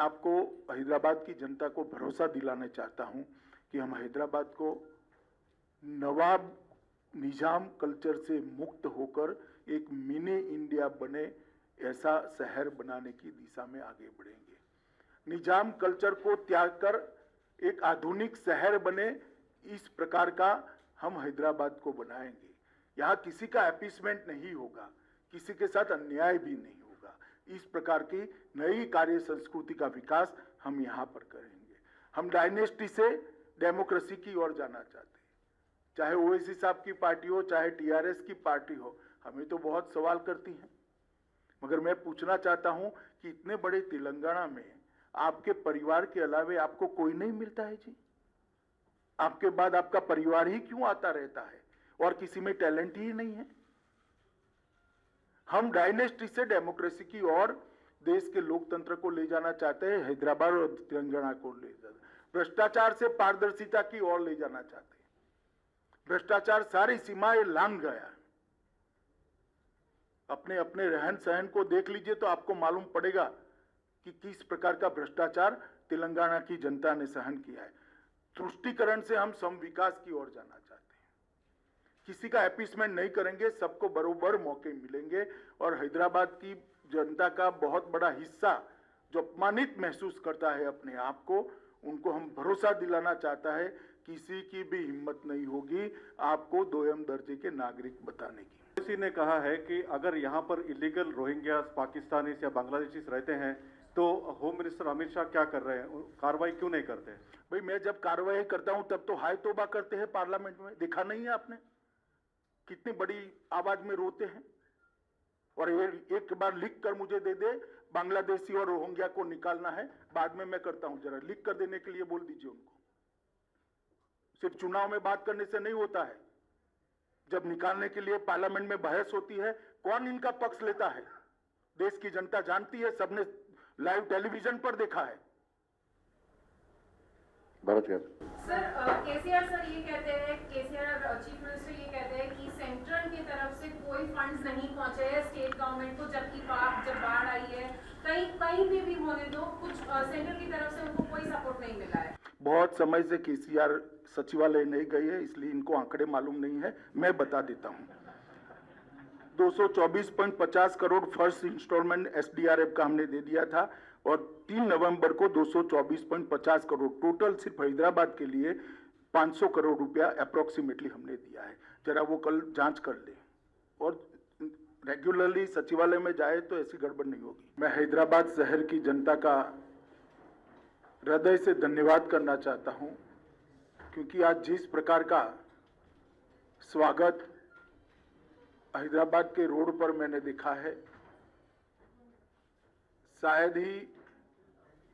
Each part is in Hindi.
आपको हैदराबाद की जनता को भरोसा दिलाना चाहता हूं कि हम हैदराबाद को नवाब निजाम कल्चर से मुक्त होकर एक मिनी इंडिया बने ऐसा शहर बनाने की दिशा में आगे बढ़ेंगे। निजाम कल्चर को त्याग कर एक आधुनिक शहर बने, इस प्रकार का हम हैदराबाद को बनाएंगे। यहाँ किसी का अपीसमेंट नहीं होगा, किसी के साथ अन्याय भी नहीं होगा। इस प्रकार की नई कार्य संस्कृति का विकास हम यहाँ पर करेंगे। हम डायनेस्टी से डेमोक्रेसी की ओर जाना चाहते हैं। चाहे ओवैसी साहब की पार्टी हो, चाहे टीआरएस की पार्टी हो, हमें तो बहुत सवाल करती हैं, मगर मैं पूछना चाहता हूं कि इतने बड़े तेलंगाना में आपके परिवार के अलावे आपको कोई नहीं मिलता है जी? आपके बाद आपका परिवार ही क्यों आता रहता है और किसी में टैलेंट ही नहीं है? हम डायनेस्टी से डेमोक्रेसी की ओर देश के लोकतंत्र को ले जाना चाहते हैं, हैदराबाद और तेलंगाना को ले जाना, भ्रष्टाचार से पारदर्शिता की ओर ले जाना चाहते हैं। भ्रष्टाचार सारी सीमाएं लांघ गया। अपने अपने रहन सहन को देख लीजिए तो आपको मालूम पड़ेगा कि किस प्रकार का भ्रष्टाचार तेलंगाना की जनता ने सहन किया है। तुष्टीकरण से हम सम विकास की ओर जाना चाहते हैं। किसी का अपीसमेंट नहीं करेंगे, सबको बरोबर मौके मिलेंगे। और हैदराबाद की जनता का बहुत बड़ा हिस्सा जो अपमानित महसूस करता है अपने आप को, उनको हम भरोसा दिलाना चाहता है किसी की भी हिम्मत नहीं होगी आपको दोयम दर्जे के नागरिक बताने की। किसी ने कहा है कि अगर यहाँ पर इलीगल रोहिंग्या पाकिस्तानीज या बांग्लादेशीज रहते हैं तो होम मिनिस्टर अमित शाह क्या कर रहे हैं, कार्रवाई क्यों नहीं करते? भाई मैं जब कार्रवाई करता हूं तब तो हाय तौबा करते हैं पार्लियामेंट में। देखा नहीं है आपने कितनी बड़ी आवाज में रोते हैं? और एक बार लिख कर मुझे दे दे, बांग्लादेशी और रोहिंग्या को निकालना है, बाद में मैं करता हूं। जरा लिख कर देने के लिए बोल दीजिए उनको। सिर्फ चुनाव में बात करने से नहीं होता है। जब निकालने के लिए पार्लियामेंट में बहस होती है, कौन इनका पक्ष लेता है? देश की जनता जानती है, सबने लाइव टेलीविजन पर देखा है। सर, केसीआर सर ये कहते हैं, केसीआर चीफ मिनिस्टर ये कहते हैं कि सेंट्रल की तरफ से कोई फंड्स नहीं पहुंचे हैं स्टेट गवर्नमेंट को, जबकि जब बाढ़ आई है कहीं भी होने दो, कुछ सेंट्रल की तरफ से उनको कोई सपोर्ट नहीं मिला है। बहुत समय से केसीआर सचिवालय नहीं गई है, इसलिए इनको आंकड़े मालूम नहीं है। मैं बता देता हूं, 224.50 करोड़ फर्स्ट इंस्टॉलमेंट एसडीआरएफ का हमने दे दिया था और 3 नवंबर को 224.50 करोड़ टोटल सिर्फ हैदराबाद के लिए 500 करोड़ रुपया अप्रोक्सीमेटली हमने दिया है। जरा वो कल जांच कर ले और रेगुलरली सचिवालय में जाए तो ऐसी गड़बड़ नहीं होगी। मैं हैदराबाद शहर की जनता का हृदय से धन्यवाद करना चाहता हूं, क्योंकि आज जिस प्रकार का स्वागत हैदराबाद के रोड पर मैंने देखा है, शायद ही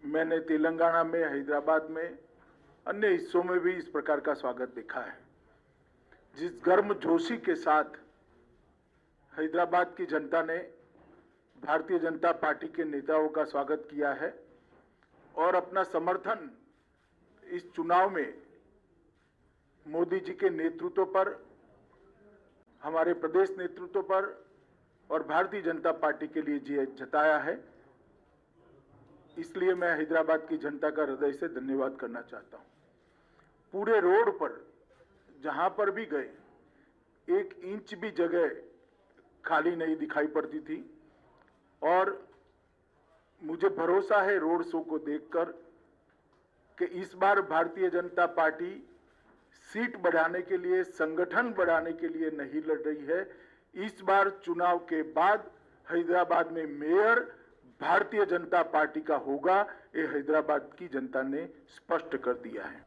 मैंने तेलंगाना में, हैदराबाद में, अन्य हिस्सों में भी इस प्रकार का स्वागत देखा है। जिस गर्मजोशी के साथ हैदराबाद की जनता ने भारतीय जनता पार्टी के नेताओं का स्वागत किया है और अपना समर्थन इस चुनाव में मोदी जी के नेतृत्व पर, हमारे प्रदेश नेतृत्व पर और भारतीय जनता पार्टी के लिए जताया है, इसलिए मैं हैदराबाद की जनता का हृदय से धन्यवाद करना चाहता हूं। पूरे रोड पर जहां पर भी गए, 1 इंच भी जगह खाली नहीं दिखाई पड़ती थी और मुझे भरोसा है रोड शो को देखकर कि इस बार भारतीय जनता पार्टी सीट बढ़ाने के लिए, संगठन बढ़ाने के लिए नहीं लड़ रही है। इस बार चुनाव के बाद हैदराबाद में मेयर भारतीय जनता पार्टी का होगा, ये हैदराबाद की जनता ने स्पष्ट कर दिया है।